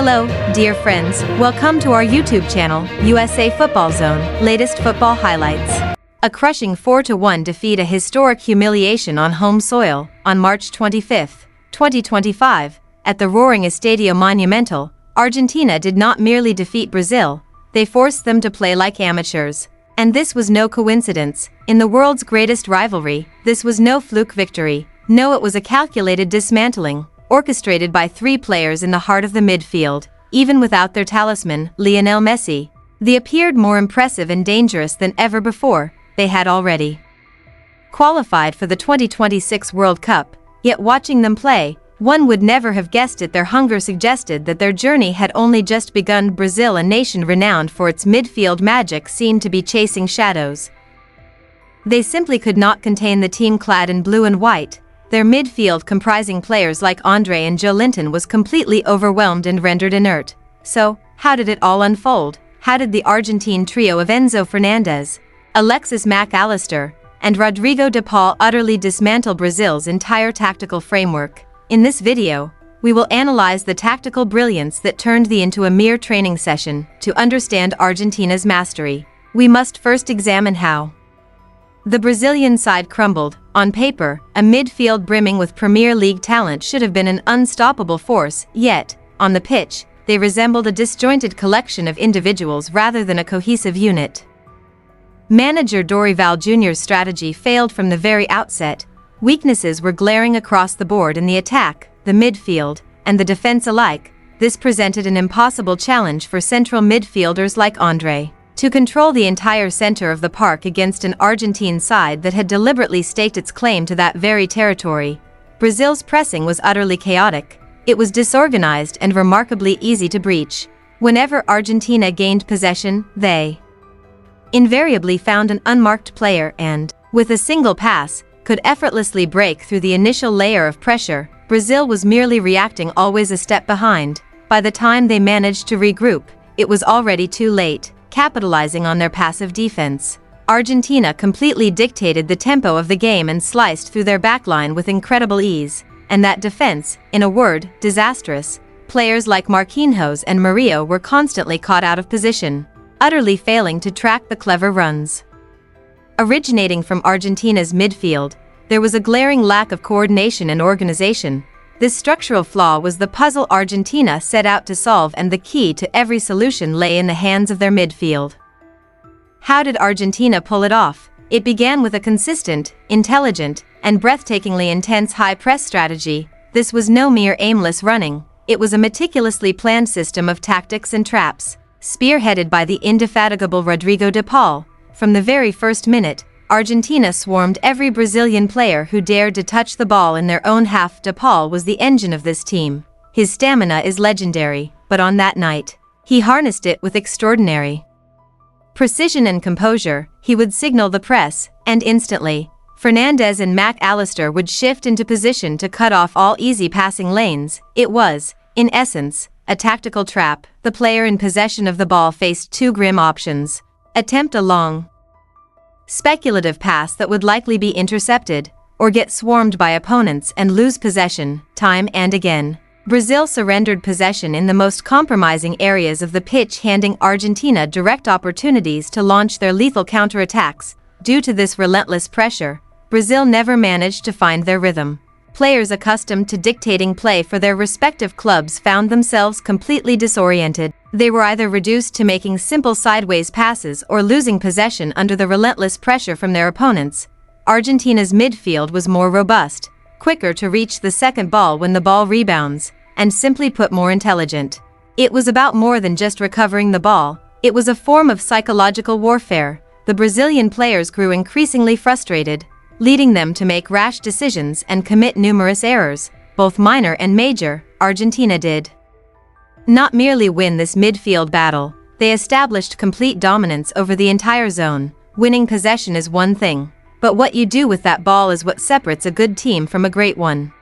Hello, dear friends, welcome to our YouTube channel, USA Football Zone, latest football highlights. A crushing 4-1 defeat, a historic humiliation on home soil, on March 25, 2025, at the roaring Estadio Monumental. Argentina did not merely defeat Brazil, they forced them to play like amateurs. And this was no coincidence. In the world's greatest rivalry, this was no fluke victory. No, it was a calculated dismantling, orchestrated by three players in the heart of the midfield. Even without their talisman, Lionel Messi, they appeared more impressive and dangerous than ever before. They had already qualified for the 2026 World Cup, yet watching them play, one would never have guessed it. Their hunger suggested that their journey had only just begun. Brazil, a nation renowned for its midfield magic, seemed to be chasing shadows. They simply could not contain the team clad in blue and white. Their midfield, comprising players like Andre and Joelinton, was completely overwhelmed and rendered inert. So, how did it all unfold? How did the Argentine trio of Enzo Fernandez, Alexis Mac Allister, and Rodrigo de Paul utterly dismantle Brazil's entire tactical framework? In this video, we will analyze the tactical brilliance that turned the into a mere training session. To understand Argentina's mastery, we must first examine how the Brazilian side crumbled. On paper, a midfield brimming with Premier League talent should have been an unstoppable force, yet, on the pitch, they resembled a disjointed collection of individuals rather than a cohesive unit. Manager Dorival Jr.'s strategy failed from the very outset. Weaknesses were glaring across the board in the attack, the midfield, and the defense alike. This presented an impossible challenge for central midfielders like Andre to control the entire center of the park against an Argentine side that had deliberately staked its claim to that very territory. Brazil's pressing was utterly chaotic. It was disorganized and remarkably easy to breach. Whenever Argentina gained possession, they invariably found an unmarked player and, with a single pass, could effortlessly break through the initial layer of pressure. Brazil was merely reacting, always a step behind. By the time they managed to regroup, it was already too late. Capitalizing on their passive defense, Argentina completely dictated the tempo of the game and sliced through their backline with incredible ease. And that defense, in a word, disastrous. Players like Marquinhos and Murillo were constantly caught out of position, utterly failing to track the clever runs originating from Argentina's midfield. There was a glaring lack of coordination and organization. This structural flaw was the puzzle Argentina set out to solve, and the key to every solution lay in the hands of their midfield. How did Argentina pull it off? It began with a consistent, intelligent, and breathtakingly intense high-press strategy. This was no mere aimless running. It was a meticulously planned system of tactics and traps, spearheaded by the indefatigable Rodrigo de Paul. From the very first minute, Argentina swarmed every Brazilian player who dared to touch the ball in their own half. De Paul was the engine of this team. His stamina is legendary, but on that night, he harnessed it with extraordinary precision and composure. He would signal the press, and instantly, Fernandez and Mac Allister would shift into position to cut off all easy passing lanes. It was, in essence, a tactical trap. The player in possession of the ball faced two grim options: attempt a long, speculative pass that would likely be intercepted, or get swarmed by opponents and lose possession. Time and again, Brazil surrendered possession in the most compromising areas of the pitch, handing Argentina direct opportunities to launch their lethal counterattacks. Due to this relentless pressure, Brazil never managed to find their rhythm. Players accustomed to dictating play for their respective clubs found themselves completely disoriented. They were either reduced to making simple sideways passes or losing possession under the relentless pressure from their opponents. Argentina's midfield was more robust, quicker to reach the second ball when the ball rebounds, and simply put, more intelligent. It was about more than just recovering the ball. It was a form of psychological warfare. The Brazilian players grew increasingly frustrated, leading them to make rash decisions and commit numerous errors, both minor and major. Argentina did not merely win this midfield battle, they established complete dominance over the entire zone. Winning possession is one thing, but what you do with that ball is what separates a good team from a great one.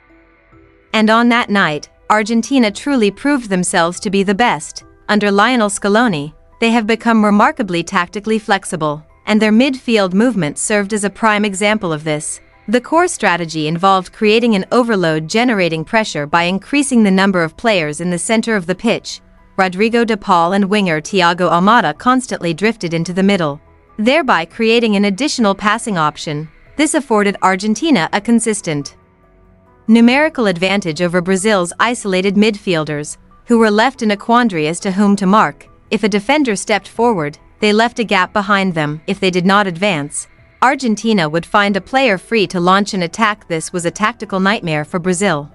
And on that night, Argentina truly proved themselves to be the best. Under Lionel Scaloni, they have become remarkably tactically flexible, and their midfield movement served as a prime example of this. The core strategy involved creating an overload, generating pressure by increasing the number of players in the center of the pitch. Rodrigo de Paul and winger Thiago Almada constantly drifted into the middle, thereby creating an additional passing option. This afforded Argentina a consistent numerical advantage over Brazil's isolated midfielders, who were left in a quandary as to whom to mark. If a defender stepped forward, they left a gap behind them. If they did not advance, Argentina would find a player free to launch an attack. This was a tactical nightmare for Brazil.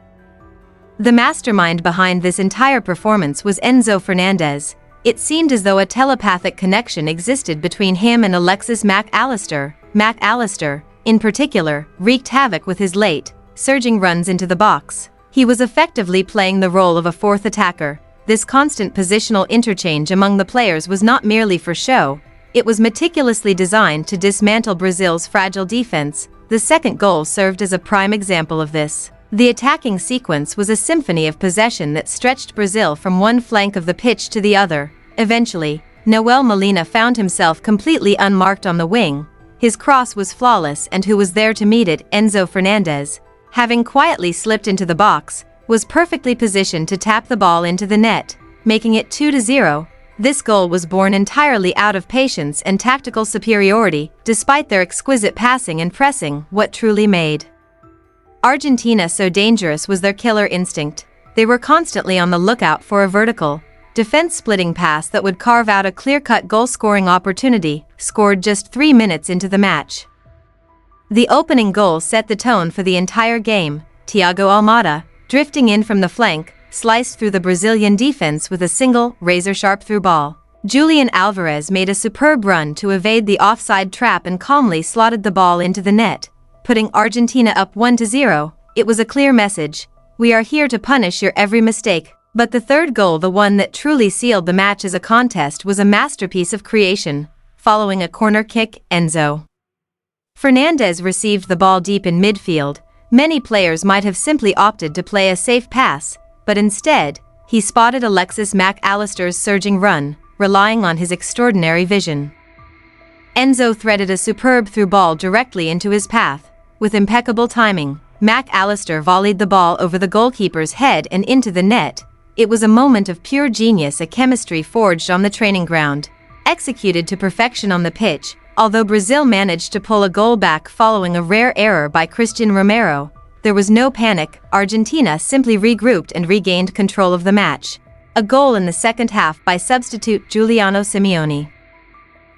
The mastermind behind this entire performance was Enzo Fernandez. It seemed as though a telepathic connection existed between him and Alexis Mac Allister. Mac Allister, in particular, wreaked havoc with his late, surging runs into the box. He was effectively playing the role of a fourth attacker. This constant positional interchange among the players was not merely for show, it was meticulously designed to dismantle Brazil's fragile defense. The second goal served as a prime example of this. The attacking sequence was a symphony of possession that stretched Brazil from one flank of the pitch to the other. Eventually, Noel Molina found himself completely unmarked on the wing. His cross was flawless, and who was there to meet it? Enzo Fernandez, having quietly slipped into the box, was perfectly positioned to tap the ball into the net, making it 2-0. This goal was born entirely out of patience and tactical superiority. Despite their exquisite passing and pressing, what truly made Argentina so dangerous was their killer instinct. They were constantly on the lookout for a vertical, defense-splitting pass that would carve out a clear-cut goal-scoring opportunity, scored just 3 minutes into the match. The opening goal set the tone for the entire game. Thiago Almada, drifting in from the flank, sliced through the Brazilian defense with a single, razor-sharp through ball. Julian Alvarez made a superb run to evade the offside trap and calmly slotted the ball into the net, putting Argentina up 1-0. It was a clear message: we are here to punish your every mistake. But the third goal, the one that truly sealed the match as a contest, was a masterpiece of creation. Following a corner kick, Enzo Fernandez received the ball deep in midfield. Many players might have simply opted to play a safe pass, but instead, he spotted Alexis Mac Allister's surging run, relying on his extraordinary vision. Enzo threaded a superb through ball directly into his path. With impeccable timing, Mac Allister volleyed the ball over the goalkeeper's head and into the net. It was a moment of pure genius, a chemistry forged on the training ground, executed to perfection on the pitch. Although Brazil managed to pull a goal back following a rare error by Christian Romero, there was no panic. Argentina simply regrouped and regained control of the match. A goal in the second half by substitute Giuliano Simeone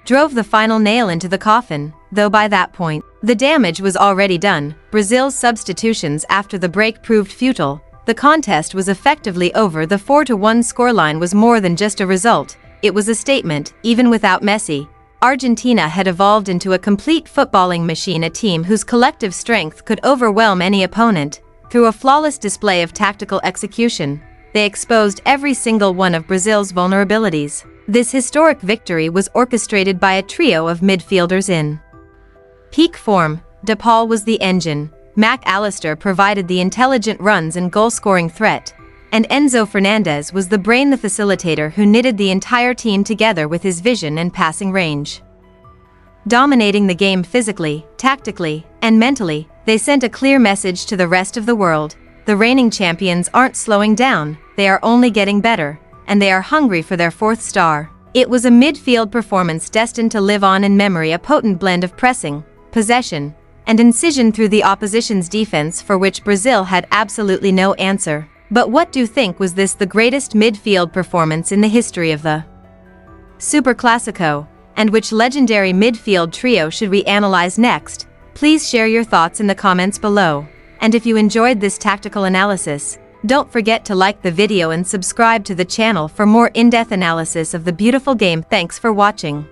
drove the final nail into the coffin, though by that point, the damage was already done. Brazil's substitutions after the break proved futile. The contest was effectively over. The 4-1 scoreline was more than just a result, it was a statement. Even without Messi, Argentina had evolved into a complete footballing machine, a team whose collective strength could overwhelm any opponent. Through a flawless display of tactical execution, they exposed every single one of Brazil's vulnerabilities. This historic victory was orchestrated by a trio of midfielders in peak form. De Paul was the engine, Mac Allister provided the intelligent runs and goal-scoring threat, and Enzo Fernandez was the brain, the facilitator who knitted the entire team together with his vision and passing range. Dominating the game physically, tactically, and mentally, they sent a clear message to the rest of the world: the reigning champions aren't slowing down, they are only getting better, and they are hungry for their fourth star. It was a midfield performance destined to live on in memory, a potent blend of pressing, possession, and incision through the opposition's defense for which Brazil had absolutely no answer. But what do you think? Was this the greatest midfield performance in the history of the Super Classico? And which legendary midfield trio should we analyze next? Please share your thoughts in the comments below. And if you enjoyed this tactical analysis, don't forget to like the video and subscribe to the channel for more in-depth analysis of the beautiful game. Thanks for watching.